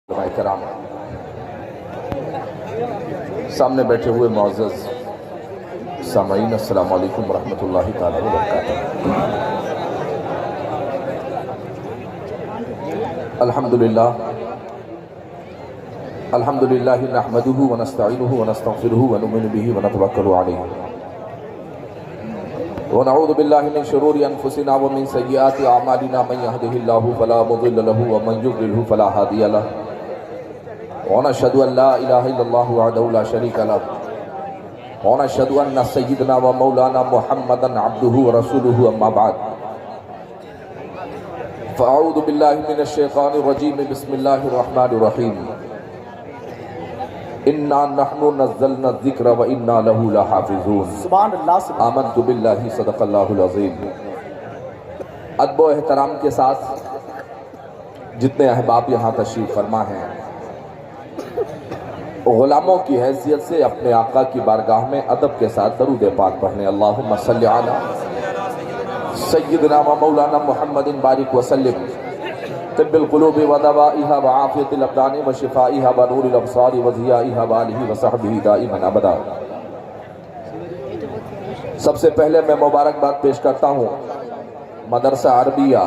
علماء کرام، سامنے بیٹھے ہوئے معزز سامعین، السلام علیکم ورحمۃ اللہ تعالی وبرکاتہ۔ الحمدللہ نحمده ونستعینه ونستغفره ونؤمن به ونتوکل علیہ ونعوذ باللہ من شرور انفسنا ومن سیئات اعمالنا، من یهده اللہ فلا مضل له ومن یضلل فلا ہادی له، ونشهد ان لا الہ الا اللہ وحدہ لا شریک له، ونشهد ان سیدنا ومولانا محمدا عبدہ ورسولہ، اما بعد فاعوذ باللہ من الشیطان الرجیم، بسم اللہ الرحمن الرحیم۔ انا نحن نزلنا الذکر وانا له لحافظون، سبحان اللہ آمنت باللہ، صدق اللہ العظیم۔ ادب و احترام کے ساتھ جتنے احباب یہاں تشریف فرما ہیں، غلاموں کی حیثیت سے اپنے آقا کی بارگاہ میں ادب کے ساتھ درود پاک پڑھنے، اللہم صلی علی سیدنا و مولانا محمد بارک وسلم، طب القلوب و دوائها و عافیت الابدان و شفائها و نور الابصار و ضیائها و آلہ و صحبہ دائما ابدا۔ سب سے پہلے میں مبارکباد پیش کرتا ہوں مدرسہ عربیہ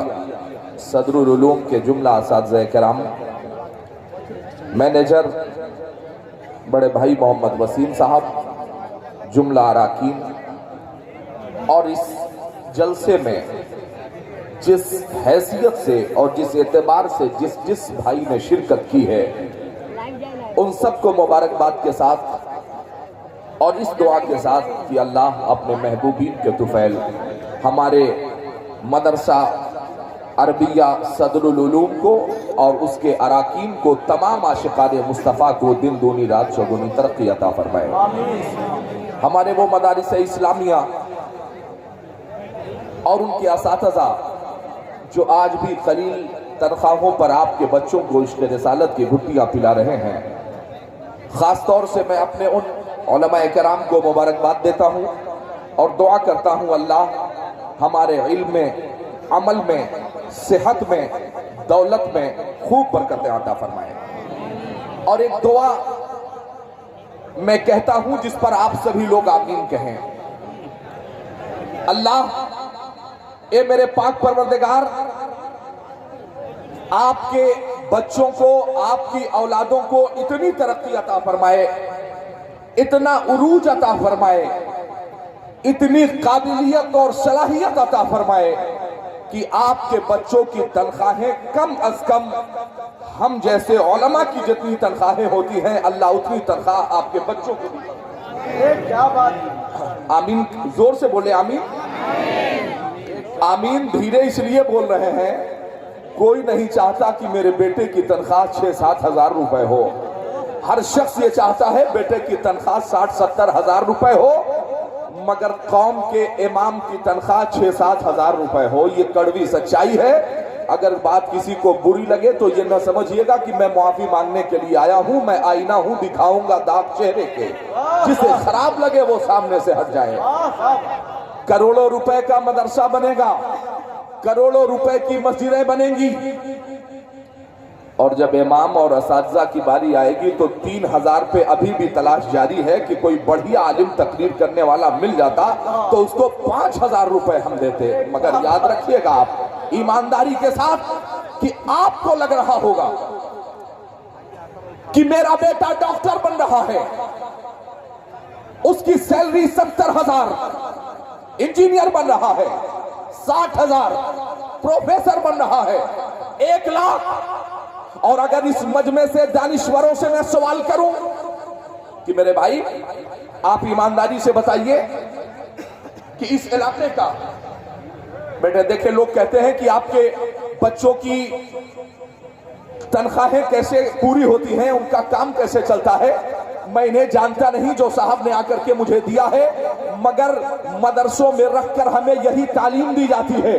صدر العلوم کے جملہ اساتذہ کرام، مینیجر بڑے بھائی محمد وسیم صاحب، جملہ اراکین، اور اس جلسے میں جس حیثیت سے اور جس اعتبار سے جس بھائی نے شرکت کی ہے، ان سب کو مبارکباد کے ساتھ اور اس دعا کے ساتھ کہ اللہ اپنے محبوبین کے طفیل ہمارے مدرسہ عربیہ صدر العلوم کو اور اس کے اراکین کو، تمام عاشقان مصطفیٰ کو دن دونی رات چوگنی ترقی عطا فرمائے۔ ہمارے وہ مدارس اسلامیہ اور ان کے اساتذہ جو آج بھی قلیل تنخواہوں پر آپ کے بچوں کو عشق رسالت کی گھٹیاں پلا رہے ہیں، خاص طور سے میں اپنے ان علماء کرام کو مبارکباد دیتا ہوں اور دعا کرتا ہوں اللہ ہمارے علم میں، عمل میں، صحت میں، دولت میں خوب برکتیں عطا فرمائے۔ اور ایک دعا میں کہتا ہوں جس پر آپ سبھی لوگ آمین کہیں، اللہ اے میرے پاک پروردگار، آپ کے بچوں کو، آپ کی اولادوں کو اتنی ترقی عطا فرمائے، اتنا عروج عطا فرمائے، اتنی قابلیت اور صلاحیت عطا فرمائے کہ آپ کے بچوں کی تنخواہیں کم از کم ہم جیسے علماء کی جتنی تنخواہیں ہوتی ہیں، اللہ اتنی تنخواہ آپ کے بچوں کو دی۔ کیا بات! آمین، زور سے بولے آمین۔ آمین دھیرے اس لیے بول رہے ہیں، کوئی نہیں چاہتا کہ میرے بیٹے کی تنخواہ 6-7 ہزار روپے ہو۔ ہر شخص یہ چاہتا ہے بیٹے کی تنخواہ 60-70 ہزار روپے ہو، مگر قوم کے امام کی تنخواہ 6-7 ہزار روپے ہو۔ یہ کڑوی سچائی ہے۔ اگر بات کسی کو بری لگے تو یہ نہ سمجھیے گا کہ میں معافی مانگنے کے لیے آیا ہوں، میں آئینہ ہوں، دکھاؤں گا داغ چہرے کے، جسے خراب لگے وہ سامنے سے ہٹ جائے۔ کروڑوں روپے کا مدرسہ بنے گا، کروڑوں روپے کی مسجدیں بنیں گی، اور جب امام اور اساتذہ کی باری آئے گی تو 3,000 پہ ابھی بھی تلاش جاری ہے کہ کوئی بڑھیا عالم تقریر کرنے والا مل جاتا تو اس کو 5,000 روپے ہم دیتے۔ مگر یاد رکھیے گا آپ ایمانداری کے ساتھ کہ آپ کو لگ رہا ہوگا کہ میرا بیٹا ڈاکٹر بن رہا ہے، اس کی سیلری 70,000، انجینئر بن رہا ہے 60,000، پروفیسر بن رہا ہے 1 لاکھ، اور اگر اس مجمع سے دانشوروں سے میں سوال کروں کہ میرے بھائی آپ ایمانداری سے بتائیے کہ اس علاقے کا، بیٹے دیکھیں لوگ کہتے ہیں کہ آپ کے بچوں کی تنخواہیں کیسے پوری ہوتی ہیں، ان کا کام کیسے چلتا ہے، میں انہیں جانتا نہیں جو صاحب نے آ کر کے مجھے دیا ہے، مگر مدرسوں میں رکھ کر ہمیں یہی تعلیم دی جاتی ہے،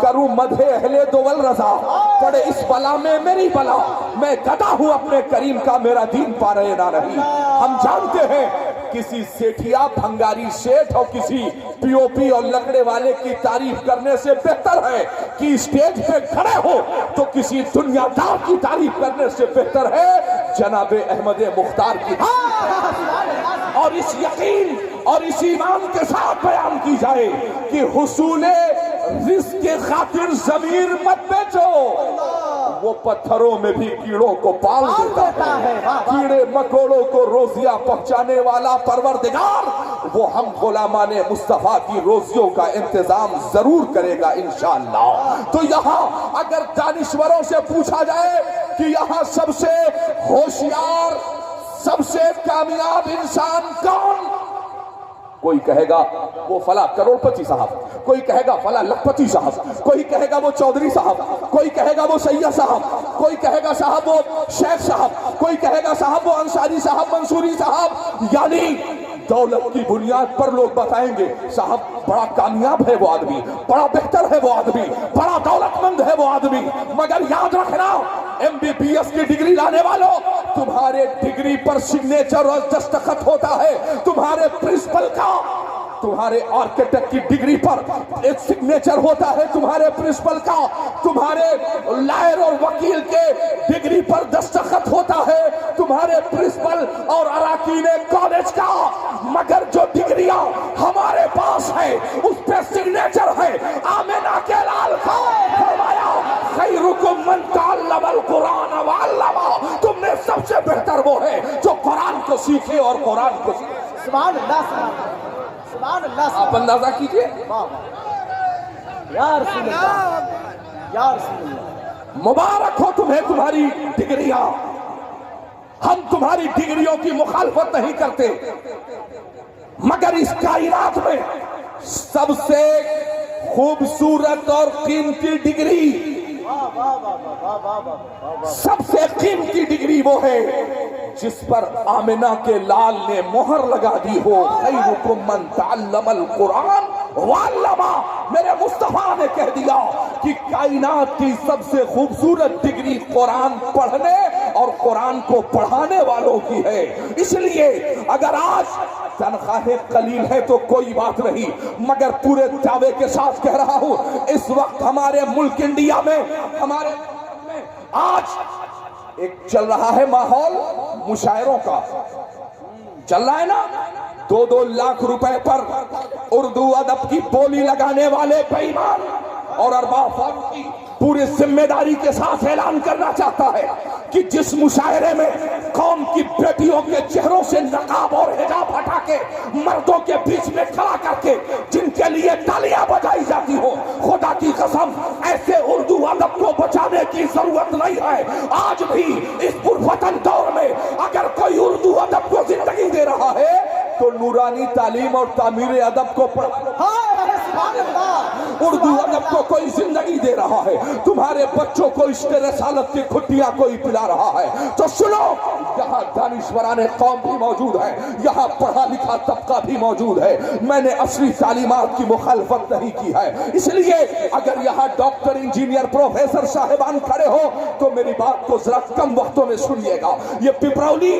کروں مدح اہل دول رضا، پڑے اس بلا میں میری بلا، میں گدا ہوں اپنے کریم کا، میرا دین پارے نہ رہی۔ ہم جانتے ہیں किसी सेठिया भंगारी सेठ और किसी पीओपी और लकड़े वाले की तारीफ करने से बेहतर है कि स्टेज पे खड़े हो तो किसी दुनियादार की तारीफ करने से बेहतर है जनाबे अहमद मुख्तार की। और इस यकीन और इस ईमान के साथ बयान की जाए कि हुसूले रिस्क के खातिर ज़मीर मत बेचो, वो पत्थरों में भी कीड़ों को पाल देता है। कीड़े मकोड़ों को रोजियां पहुंचाने वाला परवरदिगार वो हम गुलामाने मुस्तफा की रोजियों का इंतजाम जरूर करेगा इंशाअल्लाह। तो यहाँ अगर दानिश्वरों से पूछा जाए कि यहाँ सबसे होशियार सबसे कामयाब इंसान कौन, कोई कहेगा वो फला करोड़पति साहब, कोई कहेगा फला लखपति साहब, कोई कहेगा वो चौधरी साहब, कोई कहेगा वो सैयद साहब, कोई कहेगा साहब वो शेख साहब, कोई कहेगा साहब वो अंसारी साहब, मंसूरी साहब। यानी दौलत की बुनियाद पर लोग बताएंगे साहब बड़ा कामयाब है वो आदमी, बड़ा बेहतर है वो आदमी, बड़ा दौलतमंद है वो आदमी। मगर याद रखना MBBS की डिग्री लाने वालों, तुम्हारे डिग्री पर सिग्नेचर और दस्तखत होता है तुम्हारे प्रिंसिपल का, तुम्हारे आर्किटेक्ट की डिग्री पर एक सिग्नेचर होता है तुम्हारे प्रिंसिपल का, तुम्हारे लॉयर और वकील के डिग्री पर दस्तखत होता है तुम्हारे प्रिंसिपल और अराकीन कॉलेज का। मगर जो डिग्रियां हमारे पास है उस पे सिग्नेचर है आमिना के लाल का। फरमाया खैरुकुम मन तअल्लमल कुरान व अल्लमा, तुमने सबसे बेहतर वो है जो कुरान को सीखे और कुरान को सीखे। सुभान अल्लाह, सुभान अल्लाह। आप अंदाजा कीजिए। या रसूल अल्लाह, या रसूल अल्लाह। मुबारक हो तुम्हें तुम्हारी डिग्रियां, हम तुम्हारी डिग्रियों की मुखालफत नहीं करते, मगर इस कायनात में सबसे खूबसूरत और कीमती डिग्री, सबसे कीमती डिग्री वो है जिस पर आमिना के लाल ने मोहर लगा दी हो। खैरुकुम मन तअल्लमल कुरान व अल्लमा, मेरे मुस्तफा ने कह दिया कि कायनात की सबसे खूबसूरत डिग्री कुरान पढ़ने और कुरान को पढ़ाने वालों की है। इसलिए अगर आज तनख्वाहें कलील है तो कोई बात नहीं, मगर पूरे दावे के साथ कह रहा हूं इस वक्त हमारे मुल्क इंडिया में हमारे आज एक चल रहा है माहौल मुशायरों का, चल रहा है ना। 2-2 लाख रुपए पर उर्दू अदब की बोली लगाने वाले बेईमान और अरबाब फारूकी पूरी जिम्मेदारी के साथ ऐलान करना चाहता है कि जिस मुशायरे में कौम की बेटियों के चेहरों से नकाब और हिजाब हटा के मर्दों के बीच में खड़ा करके जिनके लिए तालियां बजाई जाती हो, खुदा की कसम ऐसे उर्दू अदब को बचाने की जरूरत नहीं है। आज भी इस पुरफतन दौर में अगर कोई उर्दू अदब को जिंदगी दे रहा है तो नूरानी तालीम और तामीर अदब को उर्दू अदब को कोई जिंदगी दे रहा है। तुम्हारे बच्चों को इश्क़ रसालत की खुटियां कोई पिला रहा है तो सुनो, यहाँ दानिश्वराने कौम भी मौजूद है, यहाँ पढ़ा लिखा तबका भी मौजूद है। मैंने असली तालीमात की मुखालफत नहीं की है, इसलिए अगर यहाँ डॉक्टर इंजीनियर प्रोफेसर साहिबान खड़े हो तो मेरी बात को जरा कम वक्तों में सुनिएगा। ये पिपरौली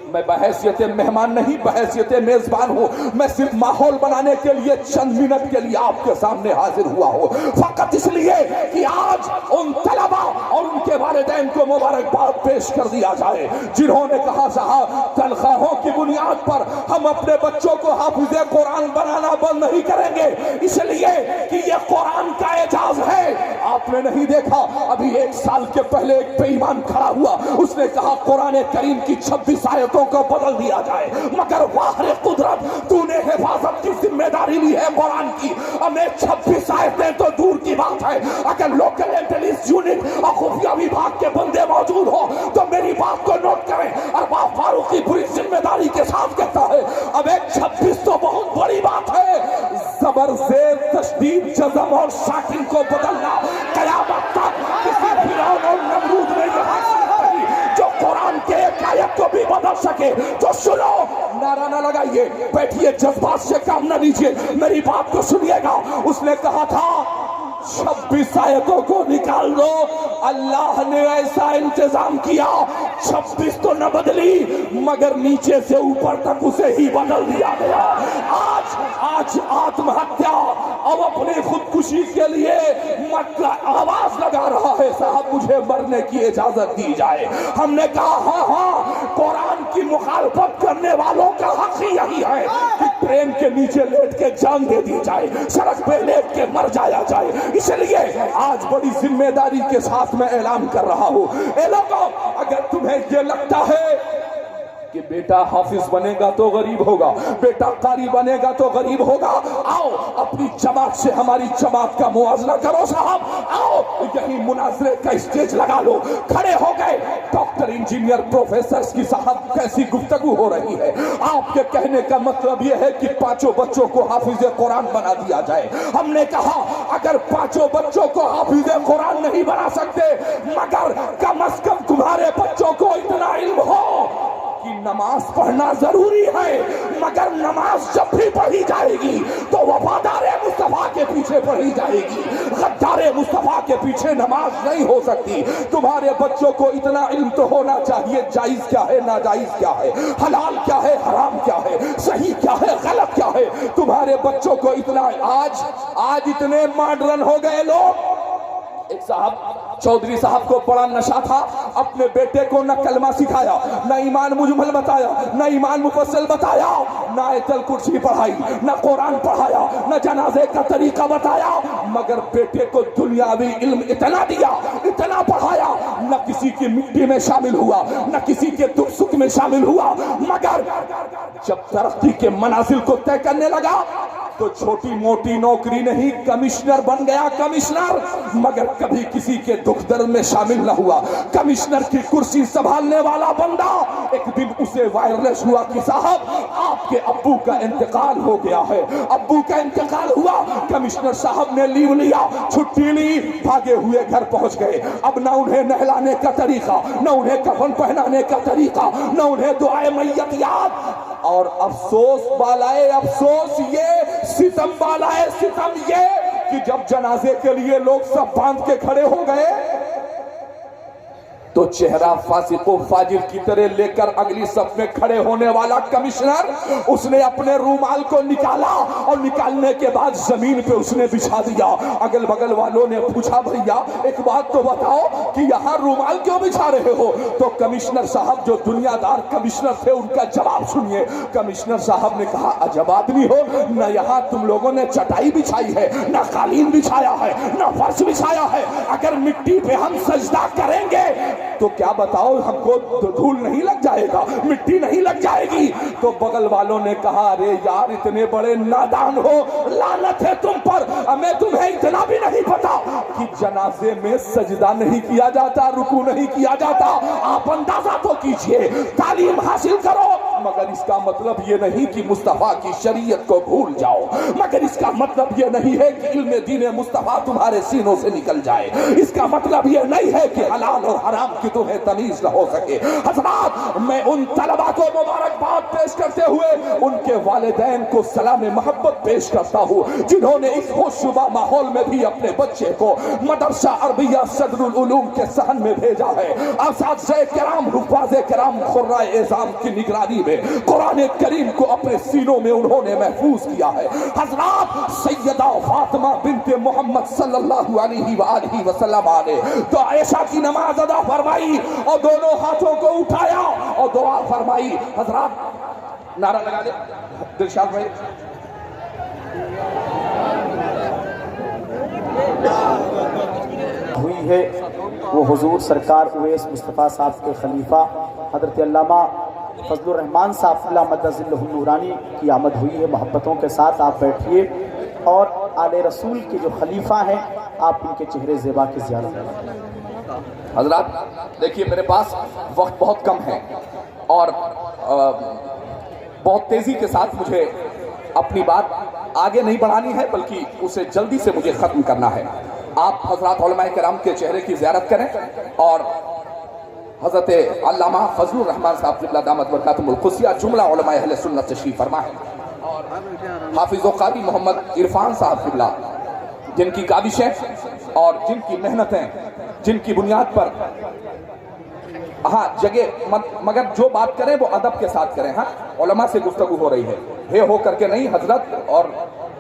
मैं बहैसियत मेहमान नहीं बहैसियत मेजबान हूँ, मैं सिर्फ माहौल बनाने के लिए चंद मिनट के लिए आपके सामने हाजिर हुआ हूँ, फकत इसलिए कि आज उन तलबा और उनके वालिदैन को मुबारकबाद पेश कर दिया जाए जिन्होंने कहा साहब तनख्वाहों की बुनियाद पर हम अपने बच्चों को हाफिज़े कुरान बनाना बंद नहीं करेंगे, इसलिए कि ये कुरान का एजाज है। आपने नहीं देखा अभी 1 साल के पहले एक बेईमान खड़ा हुआ, उसने कहा कुरान करीम की 26 आयतों को बदल दिया जाए, मगर वाह रे कुदरत, तूने हिफाजत की जिम्मेदारी ली है कुरान की, हमें 26 आयतें तो दूर की बात है, अगर लोकल इंटेलिजेंस यूनिट और खुफिया विभाग के बंदे मौजूद हो तो मेरी बात को नोट करें। अरबाब फारूकी पूरी जिम्मेदारी के साथ कहता है अब 26 तो बहुत बड़ी बात है, जबर जेर तशदीद जज़म और साकिन को बदलना कयामत तक किसी फिरौन और नमरूद ने जो कुरान के एक आयत को भी बदल सके। तो सुनो, नारा ना लगाइए, बैठिए, जज्बात से काम ना लीजिए, मेरी बात को सुनिएगा। उसने कहा था 26 आयतों को निकाल दो। अल्लाह ने ऐसा इंतजाम किया, 26 तो न बदली मगर नीचे से ऊपर तक उसे ही बदल दिया गया। आज आत्महत्या अब अपनी खुदकुशी के लिए आवाज लगा रहा है, साहब मुझे मरने की इजाजत दी जाए। हमने कहा हाँ, कुरान की मुखालफत करने वालों का हक ही यही है कि ट्रेन के नीचे लेट के जान दे दी जाए, सड़क पे लेट के मर जाया जाए। इसलिए आज बड़ी जिम्मेदारी के साथ मैं ऐलान कर रहा हूं, ए लोगों, अगर तुम्हें ये लगता है कि बेटा हाफिज बनेगा तो गरीब होगा, बेटा कारी बनेगा तो गरीब होगा, आओ अपनी जमात से हमारी जमात का मुआवजा करो साहब, आओ यही मुनाजरे का स्टेज लगा लो। खड़े हो गए डॉक्टर, इंजीनियर, प्रोफेसर की साहब कैसी गुफ्तगू हो रही है। आपके कहने का मतलब यह है कि 5 बच्चों को हाफिज कुरान बना दिया जाए। हमने कहा अगर 5 बच्चों को हाफिज कुरान नहीं बना सकते, मगर कम से कम तुम्हारे बच्चों को इतना इल्म हो कि नमाज पढ़ना जरूरी है, मगर नमाज जब भी पढ़ी जाएगी तो वफादारे मुस्तफा के पीछे पढ़ी जाएगी, गद्दारे मुस्तफा के पीछे नमाज नहीं हो सकती। तुम्हारे बच्चों को इतना इल्म तो होना चाहिए, जायज क्या है, नाजायज क्या है, हलाल क्या है, हराम क्या है, सही क्या है, गलत क्या है। तुम्हारे बच्चों को इतना आज इतने मॉडर्न हो गए लोग। एक साहब चौधरी साहब को बड़ा नशा था, अपने बेटे को न कलमा सिखाया, न ईमान मुजमल बताया, न ईमान मुफस्सल बताया, न आयतल कुर्सी पढ़ाई, न कुरान पढ़ाया, न जनाजे का तरीका बताया, मगर बेटे को दुनियावी इल्म इतना दिया, इतना पढ़ाया, न किसी की मिट्टी में शामिल हुआ, न किसी के दुख सुख में शामिल हुआ, मगर जब तरक्की के मनाजिल को तय करने लगा तो छोटी मोटी नौकरी नहीं, कमिश्नर बन गया, कमिश्नर, मगर कभी किसी के दुख दर्द में शामिल न हुआ। कमिश्नर की कुर्सी संभालने वाला बंदा, एक दिन उसे वायरलेस हुआ कि साहब आपके अब्बू का इंतकाल हो गया है, अब्बू का इंतकाल हुआ। कमिश्नर साहब ने लीव लिया, छुट्टी ली, भागे हुए घर पहुंच गए। अब न उन्हें नहलाने का तरीका, न उन्हें कफन पहनाने का तरीका, न उन्हें दुआए मैयत याद। और अफसोस बालाए अफसोस ये, सितम बालाए सितम ये कि जब जनाजे के लिए लोग सब बांध के खड़े हो गए तो चेहरा फासिको फाजिर की तरह लेकर अगली सफ में खड़े होने वाला कमिश्नर, उसने अपने रूमाल को निकाला और निकालने के बाद जमीन पे उसने बिछा दिया। अगल बगल वालों ने पूछा भैया एक बात तो बताओ कि यहाँ रूमाल क्यों बिछा रहे हो? तो कमिश्नर साहब जो दुनियादार कमिश्नर थे उनका जवाब सुनिए। कमिश्नर साहब ने कहा अजब आदमी हो, न यहाँ तुम लोगों ने चटाई बिछाई है, न कालीन बिछाया है, न फर्श बिछाया है। अगर मिट्टी पे हम सजदा करेंगे तो क्या बताओ हमको धूल नहीं लग जाएगा, मिट्टी नहीं लग जाएगी? तो बगल वालों ने कहा अरे यार इतने बड़े नादान हो, लानत है तुम पर, हमें तुम्हें इतना भी नहीं पता कि जनाजे में सजदा नहीं किया जाता, रुकू नहीं किया जाता। आप अंदाजा तो कीजिए, तालीम हासिल करो, मगर इसका मतलब ये नहीं कि मुस्तफा की शरीयत को भूल जाओ, मगर इसका मतलब ये नहीं है कि इल्म दीन मुस्तफा तुम्हारे सीनों से निकल जाए। इसका मतलब ये नहीं है कि हलाल और हराम की तुम्हें तमीज न हो सके। हज़रात, मैं उन तलबा को मुबारकबाद पेश करते हुए उनके वालिदैन को सलाम मोहब्बत पेश करता हूँ जिन्होंने इस होशरुबा माहौल में भी अपने बच्चे को मदरसा अरबिया सदरुल उलूम के सहन में भेजा है। असातिज़े किराम, हुफ़ाज़े किराम, खुर्राए एज़ाम की निगरानी में कुरान करीम को अपने सीनों में उन्होंने महफूज किया है। हज़रात, सैयदा फातिमा बिन्ते मोहम्मद सल्लल्लाहु अलैहि वसल्लम ने तो आयशा की नमाज अदा फरमाई और दोनों हाथों को उठाया और दुआ फरमाई। हज़रात नारा लगा दे दिलशाद भाई। हुई है वो हुजूर सरकार उवैस मुस्तफ़ा साहब के खलीफा हज़रत अल्लामा फजलुर रहमान साहब मद्दज़िल्लहुल नूरानी की आमद हुई है। मोहब्बतों के साथ आप बैठिए और आले रसूल के जो खलीफा हैं आप इनके चेहरे ज़ेबा की ज़ियारत करें। हज़रात देखिए मेरे पास वक्त बहुत कम है और बहुत तेज़ी के साथ मुझे अपनी बात आगे नहीं बढ़ानी है बल्कि उसे जल्दी से मुझे ख़त्म करना है। आप हज़रात उलमाए किराम के चेहरे की ज़ियारत करें और हज़रत अल्लामा फजलुर रहमान साहब क़िबला दामत बरकातुहुल क़ुद्सिया जुमला उलमाए अहले सुन्नत तशरीफ़ फरमा है और हाफिज़ व क़ारी मोहम्मद इरफान साहब क़िबला جن کی کاوشیں اور جن کی محنتیں، جن کی بنیاد پر ہاں جگہ، مگر جو بات کریں وہ ادب کے ساتھ کریں. ہاں علماء سے گفتگو ہو رہی ہے ہو کر کے نہیں، حضرت اور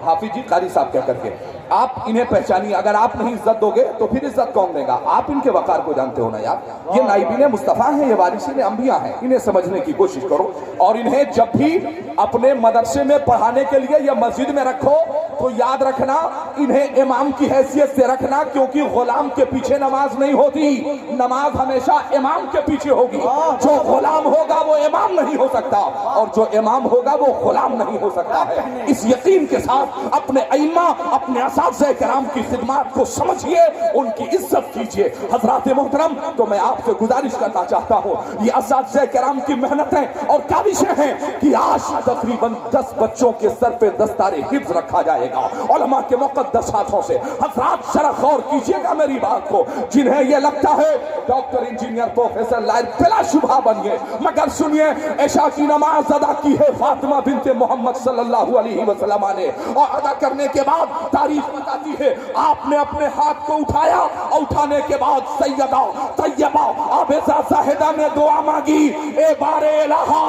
حافظ جی قاری صاحب کہہ کر کے. آپ انہیں پہچانیے. اگر آپ نہیں عزت دو گے تو پھر عزت کون دے گا؟ آپ ان کے وقار کو جانتے ہو نا یار. یہ نائبین مصطفیٰ ہیں، یہ وارثین انبیاء ہیں. انہیں سمجھنے کی کوشش کرو، اور انہیں جب بھی اپنے مدرسے میں پڑھانے کے لیے یا مسجد میں رکھو تو یاد رکھنا انہیں امام کی حیثیت سے رکھنا، کیونکہ غلام کے پیچھے نماز نہیں ہوتی، نماز ہمیشہ امام کے پیچھے ہوگی. جو غلام ہوگا وہ امام نہیں ہو سکتا، اور جو امام ہوگا وہ غلام نہیں ہو سکتا ہے. اس یقین کے ساتھ اپنے ائمہ، اپنے اساتذہ کرام کی خدمات کو سمجھیے، ان کی عزت کیجیے. حضرات محترم، تو میں آپ سے گزارش کرنا چاہتا ہوں، یہ اساتذہ کرام کی محنتیں اور کاوشیں ہیں کہ آج تقریباً 10 بچوں کے سر پہ دستار حفظ رکھا جائے گا علماء کے مقدس ہاتھوں سے. حضرات ذرا غور کیجیے گا میری بات کو. جنہیں یہ لگتا ہے ڈاکٹر، انجینئر، پروفیسر، لائر بلا شبہ بنیے، مگر سنیے عشاء کی نماز ادا کی ہے فاطمہ بنت محمد صلی اللہ علیہ وسلم نے، اور ادا کرنے کے بعد تاریخ بتاتی ہے آپ نے اپنے ہاتھ کو اٹھایا، اور اٹھانے کے بعد سیدہ طیبہ عابدہ زاہدہ نے دعا مانگی، اے بار الہا،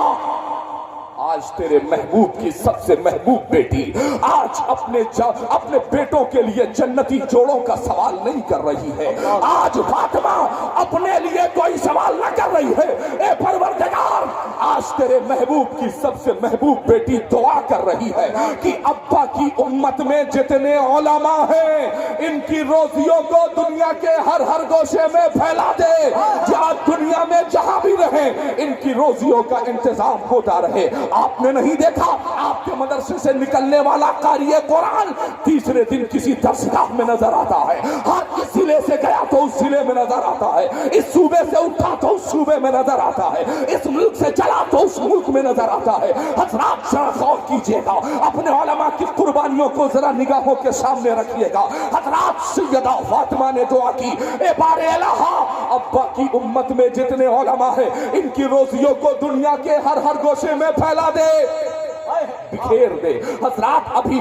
آج تیرے محبوب کی سب سے محبوب بیٹی آج اپنے بیٹوں کے لیے جنتی جوڑوں کا سوال نہیں کر رہی ہے. آج فاطمہ اپنے لیے کوئی سوال نہ کر رہی ہے. اے پروردگار، آج تیرے محبوب کی سب سے محبوب بیٹی دعا کر رہی ہے کہ ابا کی امت میں جتنے علماء ہیں ان کی روزیوں کو دنیا کے ہر گوشے میں پھیلا دے، جہاں دنیا میں جہاں بھی رہیں ان کی روزیوں کا انتظام ہوتا رہے. آپ نے نہیں دیکھا آپ کے مدرسے سے نکلنے والا قاری قرآن تیسرے دن کسی درسگاہ میں نظر آتا ہے، ہاں اس ضلع سے گیا تو اس ضلع میں نظر آتا ہے، اس صوبے سے اٹھا تو اس صوبے میں نظر آتا ہے، اس ملک سے چلا تو اس ملک میں نظر آتا ہے. حضرات ذرا غور کیجئے گا، اپنے علماء کی قربانیوں کو ذرا نگاہوں کے سامنے رکھیے گا. حضرات سیدہ فاطمہ نے دعا کی، اے بار الہا، ابا کی امت میں جتنے علماء ہیں ان کی روزیوں کو دنیا کے ہر گوشے میں پھیلا دے، بکھیر دے. حضرات ابھی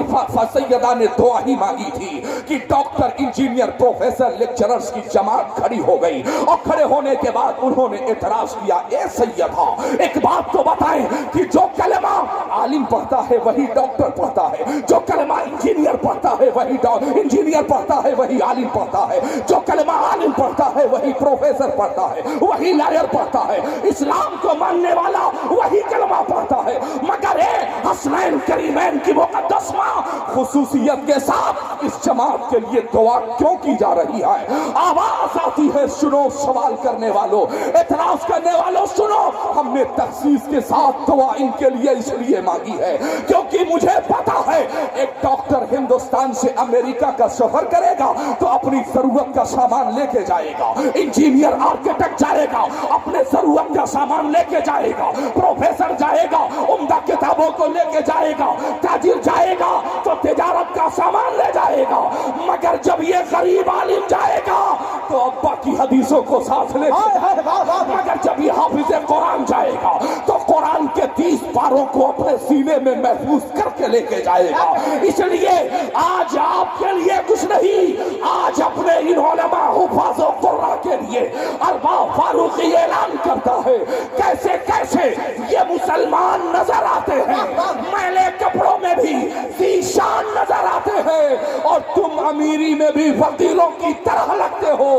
سیدہ نے دعا ہی مانگی تھی کہ ڈاکٹر، انجینئر، پروفیسر، لیکچررز کی جماعت کھڑی ہو گئی، اور کھڑے ہونے کے بعد انہوں نے اعتراض کیا، اے سیدہ ایک بات تو بتائیں کہ جو کلمہ عالم پڑھتا ہے وہی ڈاکٹر پڑھتا ہے، جو کلمہ انجینئر پڑھتا ہے وہی انجینئر پڑھتا ہے وہی عالم پڑھتا ہے، جو کلمہ عالم پڑھتا ہے وہی پروفیسر پڑھتا ہے وہی لائر پڑھتا ہے، اسلام کو ماننے والا وہی کلمہ پڑھتا ہے. مگر حسنین کریمین کی مقدس ماں خصوصیت کے ساتھ اس جماعت کے لیے دعا کیوں کی جا رہی ہے؟ آواز آتی ہے، سنو سوال کرنے والوں، اعتراض کرنے والوں سنو. ہم نے تخصیص کے ساتھ دعا ان کے لیے اس لیے مانگی ہے کیونکہ مجھے پتا ہے ایک ڈاکٹر ہندوستان سے امریکہ کا سفر کرے گا تو اپنی ضرورت کا سامان لے کے جائے گا، انجینئر آرکیٹیکٹ جائے گا اپنے ضرورت کا سامان لے کے جائے گا، پروفیسر جائے گا عمدہ کتابوں کو لے کے جائے گا، تاجر جائے گا تو تجارت کا سامان لے جائے گا. مگر جب یہ غریب عالم جائے گا تو ابا کی حدیثوں کو ساتھ لے کے، مگر جب یہ حافظ قرآن جائے گا تو قرآن کے 30 پاروں کو اپنے سینے میں محفوظ کر کے لے کے جائے گا. اس لیے آج آپ کے لیے کچھ نہیں، آج اپنے ان علماء حفاظ و قرآ کے لیے ارباب فاروقی اعلان کرتا ہے کیسے کیسے یہ مسلمان نظر آتے ہیں، میلے کپڑوں میں بھی ذی شان نظر آتے ہیں، اور تم امیری میں بھی فقیروں کی طرح لگتے ہو.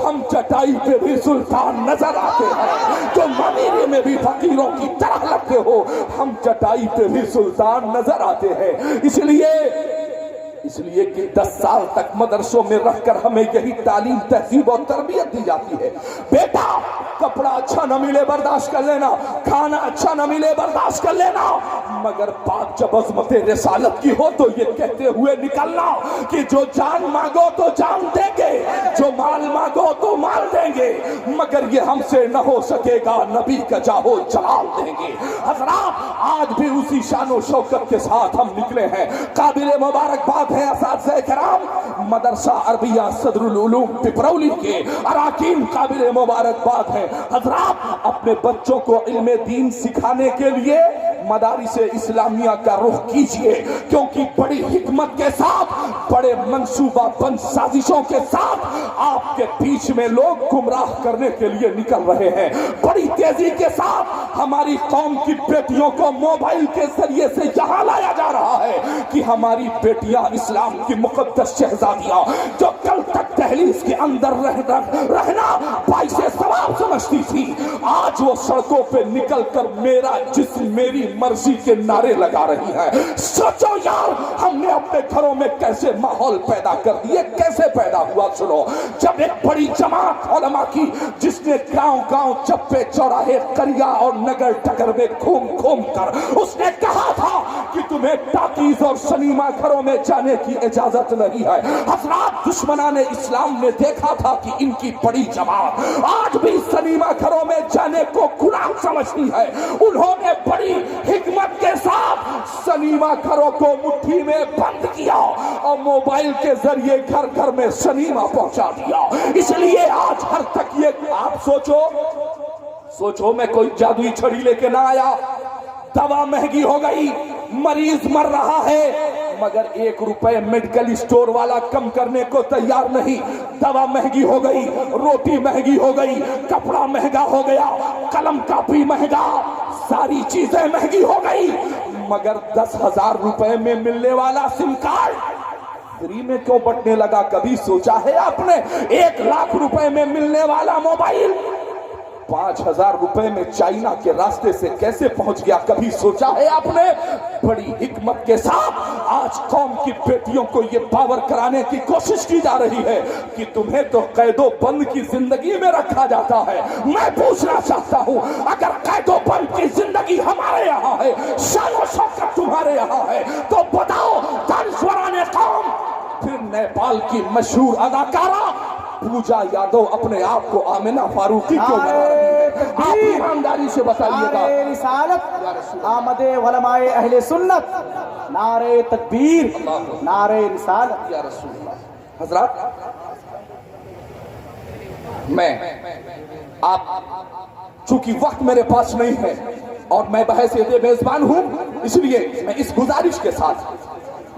ہم چٹائی پہ بھی سلطان نظر آتے ہیں، تم امیری میں بھی فقیروں کی طرح لگتے ہو، ہم چٹائی پہ بھی سلطان نظر آتے ہیں. اس لیے کہ 10 سال تک مدرسوں میں رہ کر ہمیں یہی تعلیم، تہذیب اور تربیت دی جاتی ہے. بیٹا کپڑا اچھا نہ ملے برداشت کر لینا، کھانا اچھا نہ ملے برداشت کر لینا، مگر بات جب عظمت رسالت کی ہو تو یہ کہتے ہوئے نکلنا کہ جو جان مانگو تو جان دیں گے، جو مال مانگو تو مال دیں گے، مگر یہ ہم سے نہ ہو سکے گا، نبی کا جاہو جلال دیں گے. حضرات آج بھی اسی شان و شوکت کے ساتھ ہم نکلے ہیں. قابل مبارکباد ہے اساتذہ کرام مدرسہ عربیہ صدر العلوم پپرولی کے اراکین، قابل مبارکباد ہے. حضرات اپنے بچوں کو علم دین سکھانے کے لیے मदारिस इस्लामिया का रुख कीजिए, क्योंकि बड़ी हिकमत के साथ, बड़े मंसूबा बंद साजिशों के साथ आपके बीच में लोग गुमराह करने के लिए निकल रहे हैं। बड़ी तेजी के साथ हमारी कौम की बेटियों को मोबाइल के जरिए से यहाँ लाया जा रहा है कि हमारी बेटियां इस्लाम की मुकद्दस शहजादियां जो कल तक दहलीज के अंदर रहना बाइसे सवाब समझती थी, आज वो सड़कों पे निकल कर मेरा जिस्म मेरी मर्जी के नारे लगा रही है। सोचो यार, हमने अपने घरों में कैसे माहौल पैदा कर दिए, कैसे पैदा हुआ। सुनो, जब एक बड़ी जमात उलमा की, जिसने गांव गांव चप्पे चौराहे करिया और नगर टगर में घूम घूम कर उसने कहा था कि तुम्हें टाकीज और सिनेमा घरों में जाने की इजाजत नहीं है। हजरात, दुश्मनाने इस्लाम ने देखा था कि इनकी बड़ी जमात आज भी सिनेमा घरों में जाने को गुनाह समझती है। उन्होंने बड़ी हिकमत के साथ सिनेमा घरों को मुट्ठी में बंद किया और मोबाइल के जरिए घर घर में सिनेमा पहुंचा दिया। इसलिए आज हर तक ये आप सोचो मैं कोई जादुई छड़ी लेके ना आया। दवा महंगी हो गई, मरीज मर रहा है, मगर 1 रुपए मेडिकल स्टोर वाला कम करने को तैयार नहीं। दवा महंगी हो गई, रोटी महंगी हो गई, कपड़ा महंगा हो गया, कलम कापी महंगा, सारी चीजें महंगी हो गई, मगर 10,000 रुपए में मिलने वाला सिम कार्ड फ्री में क्यों बंटने लगा? कभी सोचा है आपने? 1 लाख रुपए में मिलने वाला मोबाइल 5,000 रुपए में चाइना के रास्ते से कैसे पहुंच गया? कभी सोचा है आपने? बड़ी हिकमत के साथ आज कौम की बेटियों को ये पावर कराने की कोशिश की जा रही है कि तुम्हें तो कैदो बंद की जिंदगी में रखा जाता है। मैं पूछना चाहता हूं, अगर कैदो बंद की जिंदगी हमारे यहाँ है, शान और शौकत तुम्हारे यहाँ है, तो बताओ दानिश्वराने कौम, फिर नेपाल की मशहूर अदाकारा पूजा यादव अपने आप को आमिना फारूकी क्यों बना रही है? आप ईमानदारी से बताइएगा। नारे रिसालत, आमदे उलमाए अहले सुन्नत, नारे तकबीर, नारे रिसालत या रसूल। हजरात, मैं आप चूंकि वक्त मेरे पास नहीं है और मैं बहस मेजबान हूं, इसलिए मैं इस गुजारिश के साथ,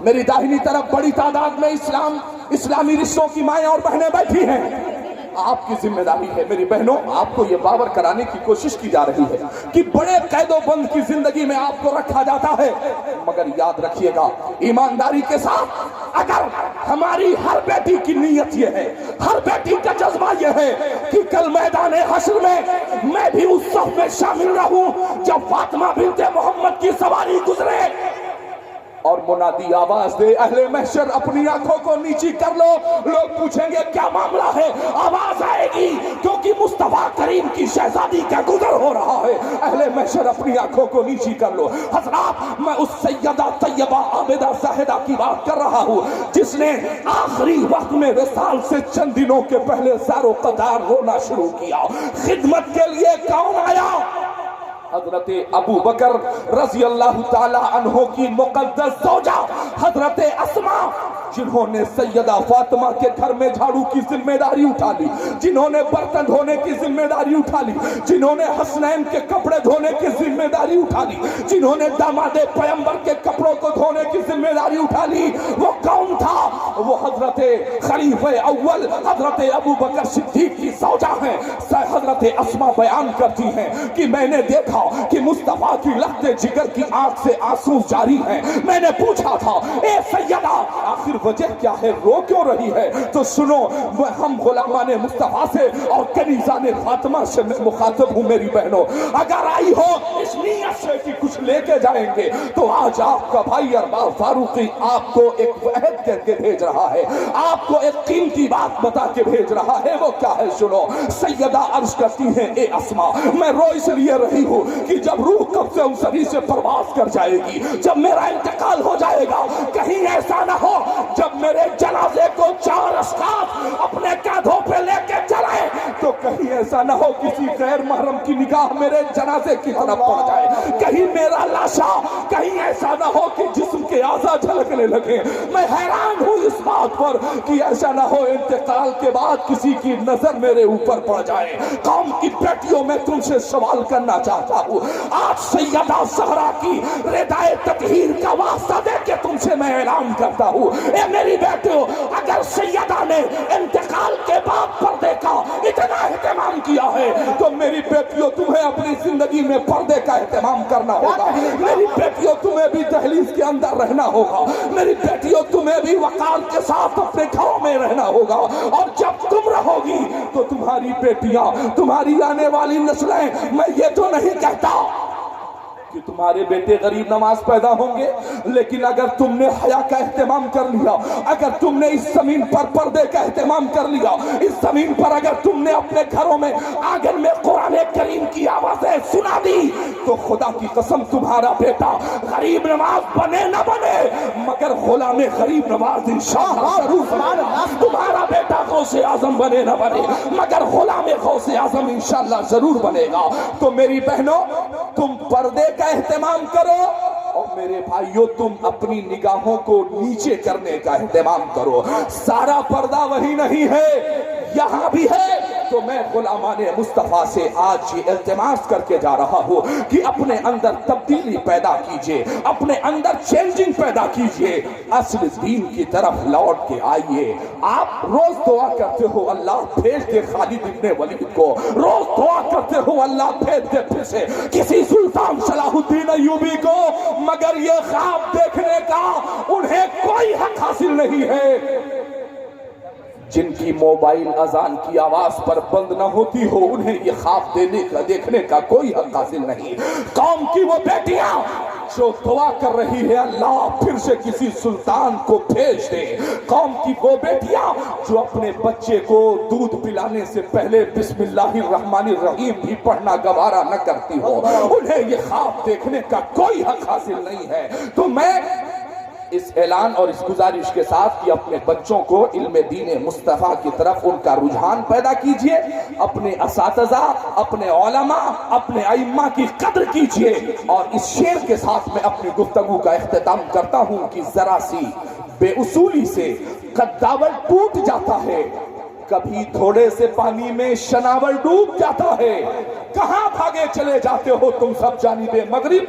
मेरी दाहिनी तरफ बड़ी तादाद में इस्लामी रिश्तों की माएं और बहनें बैठी हैं। आपकी जिम्मेदारी है मेरी बहनों, आपको ये बावर कराने की कोशिश की जा रही है कि बड़े कैदोबंद की जिंदगी में आपको रखा जाता है, मगर याद रखिएगा ईमानदारी के साथ, अगर हमारी हर बेटी की नीयत ये है, हर बेटी का जज्बा ये है कि कल मैदान हश्र में मैं भी उस सफ में शामिल रहूं जब फातिमा बिनते मोहम्मद की सवारी गुजरे और मुनादी आवाज दे, अहले महशर अपनी आंखों को नीची कर लो। लोग पूछेंगे क्या मामला है? आवाज आएगी क्योंकि मुस्तफा करीम की शहजादी का गुजर हो रहा है। अहले महशर अपनी आंखों को नीची कर लो। हजरात, मैं उस सैयदा तैयबा आबिदा साहिदा की बात कर रहा हूँ जिसने आखिरी वक्त में विसाल से चंद दिनों के पहले ज़ारो क़दार रोना शुरू किया। खिदमत के लिए कौन आया? हजरत अबू बकर रजी अल्लाह ताला अन्हो की मुकद्दस ज़ौजा हजरत अस्मा, जिन्होंने सैयदा फातिमा के घर में झाड़ू की जिम्मेदारी उठा ली, जिन्होंने बर्तन धोने की जिम्मेदारी उठा ली, जिन्होंने हसनैन के कपड़े धोने की जिम्मेदारी उठा ली, जिन्होंने दामादे पैगंबर के कपड़ों को धोने की जिम्मेदारी उठा ली, वो कौन था? वो हजरत खलीफे अव्वल हजरत अबू बकर सिद्दीक की ज़ौजा हैं। हजरत अस्मा बयान करती हैं कि मैंने देखा कि मुस्तफा की लहते जिगर की आंख से आंसू जारी हैं। मैंने पूछा था, ए सैयदा, आखिर वजह क्या है, रो क्यों रही है? तो सुनो, हम गुलामाने मुस्तफा से और कनीज़ाने फातिमा से मुखातब हूँ मेरी बहनों। अगर आई हो इस नीयत से कि कुछ लेके जाएंगे, तो आज आपका भाई अरबाज फारूकी आपको एक वहद करके भेज रहा है, आपको एक कीमती बात बता के भेज रहा है। वो क्या है सुनो। सैयदा अर्ज करती है, ए अस्मा, मैं रो इसलिए रही हूँ कि जब रूह कब से उनसरी से परवास कर जाएगी, जब मेरा इंतकाल हो जाएगा, कहीं ऐसा ना हो जब मेरे जनाजे को 4 अस्ताद अपने कांधों पे लेके चले तो तो कहीं ऐसा ना हो किसी गैर महरम की निगाह मेरे जनाजे की तरफ पड़ जाए, कहीं मेरा लाशा, कहीं ऐसा ना हो कि जिस्म के आज़ा झलकने लगे। मैं हैरान हूँ इस बात पर कि ऐसा ना हो इंतकाल के बाद किसी की नजर मेरे ऊपर पड़ जाए। कौम की बेटियों में तुमसे सवाल करना चाहता हूँ, आज सैयदा ज़हरा की रिदाए ततहीर का वास्ता दे के तुमसे मैं ऐलान करता हूँ, ए मेरी बेटियों, अगर सैयदा ने इंतकाल के बाद पर्दे का इतना एहतमाम किया है तो मेरी बेटियों तुम्हें अपनी जिंदगी में पर्दे का एहतमाम करना होगा। मेरी बेटियों तुम्हें भी दहलीज के अंदर रहना होगा। मेरी बेटियों तुम्हें भी वकार के साथ अपने घरों में रहना होगा। और जब तुम रहोगी तो तुम्हारी बेटियां, तुम्हारी आने वाली नस्लें, मैं ये तो नहीं कहता कि तुम्हारे बेटे गरीब नवाज पैदा होंगे, लेकिन अगर तुमने हया का एहतमाम कर लिया, अगर तुमने इस जमीन पर पर्दे का एहतमाम कर लिया, इस जमीन पर अगर तुमने अपने घरों में आंगन में कुरान करीम की आवाजें सुना दी, तो खुदा की कसम तुम्हारा बेटा गरीब नवाज बने न बने, मगर गुलाम गरीब नवाज इंशाअल्लाह जरूर बनेगा। तुम्हारा बेटा गौसे आजम बने न बने, मगर गुलाम गौसे आजम इंशाअल्लाह जरूर बनेगा। तो मेरी बहनों, तुम पर्दे का एहतमाम करो, और मेरे भाइयों तुम अपनी निगाहों को नीचे करने का एहतमाम करो। सारा पर्दा वही नहीं है, यहां भी है। तो मैं गुलामाने मुस्तफा से आज ये इल्तिमास करके जा रहा हूँ कि अपने अंदर तब्दीली पैदा कीजिए, अपने अंदर चेंजिंग पैदा कीजिए, असल दीन की तरफ लौट के आइए। आप रोज दुआ करते हो अल्लाह भेज दे खालिद इब्ने वलीद को, रोज दुआ करते हो अल्लाह भेज दे फिर से किसी सुल्तान सलाहुद्दीन अय्यूबी को, मगर ये ख्वाब देखने का उन्हें कोई हक हासिल नहीं है। जिनकी मोबाइल अजान की आवाज पर बंद न होती हो, उन्हें ये ख्वाब देखने का कोई हक हासिल नहीं। कौम की वो बेटियां जो दुआ कर रही है अल्लाह फिर से किसी सुल्तान को भेज दे, कौम की वो बेटियां जो अपने बच्चे को दूध पिलाने से पहले बिस्मिल्लाहिर्रहमानिर्रहीम भी पढ़ना गवारा न करती हो, उन्हें ये ख्वाब देखने का कोई हक हासिल नहीं है। तो मैं इस ऐलान और इस गुजारिश के साथ कि अपने बच्चों को इल्म दीन मुस्तफ़ा की तरफ उनका रुझान पैदा कीजिए, अपने असातिज़ा, अपने उलमा, अपने अइम्मा की कद्र कीजिए। और इस शेर के साथ मैं अपनी गुफ्तगू का इख्तिताम करता हूँ कि जरा सी बेउसूली से कद्दावर टूट जाता है, कभी थोड़े से पानी में शनावर डूब जाता है। कहां भागे चले जाते हो तुम सब जानिबे मगरिब,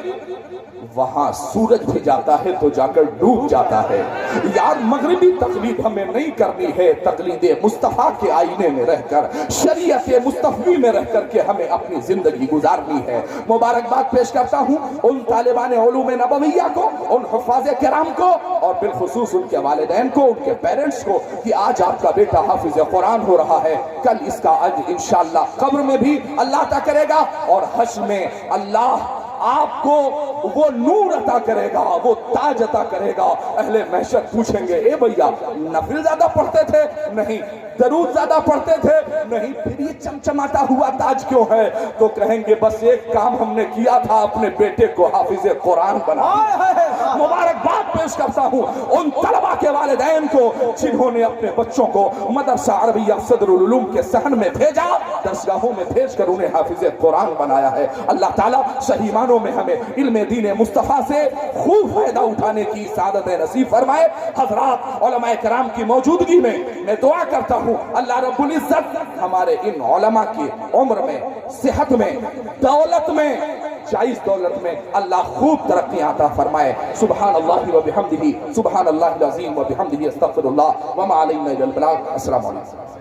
वहां सूरज भी जाता है तो जाकर डूब जाता है। यार मगरिबी तकलीद हमें नहीं करनी है, तकलीद मुस्तफा के आईने में रहकर, शरीयत मुस्तफी में रहकर के हमें अपनी जिंदगी गुजारनी है। मुबारकबाद पेश करता हूं उन तालिबान उलूम नबविया को, उन हुफ़ाज़े किराम को, और बिलखुसूस उनके वालिदैन को, उनके पेरेंट्स को कि आज आपका बेटा हाफिज़ कुरान हो रहा है, कल इसका अज्र इंशाअल्लाह कब्र में भी अल्लाह अता करेगा, और हश्र में अल्लाह आपको वो नूर अता करेगा, वो ताज अता करेगा। अहले महशर पूछेंगे, ए भैया नफिल ज्यादा पढ़ते थे? नहीं। दरूद ज्यादा पढ़ते थे? नहीं। फिर ये चमचमाता हुआ ताज क्यों है? तो कहेंगे बस एक काम हमने किया था, अपने बेटे को हाफिज कुरान बना। मुबारकबाद पेश करता हूँ उन तलबा के वालिदैन को जिन्होंने अपने बच्चों को मदरसा अरबिया सदरुल उलूम के सहन में भेजा, दरसगाहों में भेजकर उन्हें हाफिज कुरान बनाया है। अल्लाह ताला सही मानों में हमें इल्म दीन मुस्तफा से खूब फायदा उठाने की सादत नसीब फरमाए। हजरात उलमाए किराम की मौजूदगी में मैं दुआ करता हूँ अल्लाह रब्बुल इज्जत हमारे इन उलमा की उम्र में, सेहत में, दौलत में, जायज दौलत में अल्लाह खूब तरक्की अता फरमाए। सुभान अल्लाह व बिहम्दिही, सुभान अल्लाहिल अज़ीम व बिहम्दिही, अस्तगफिरुल्लाह व मा अलैना इल्लल बलाग। अस्सलामु अलैकुम।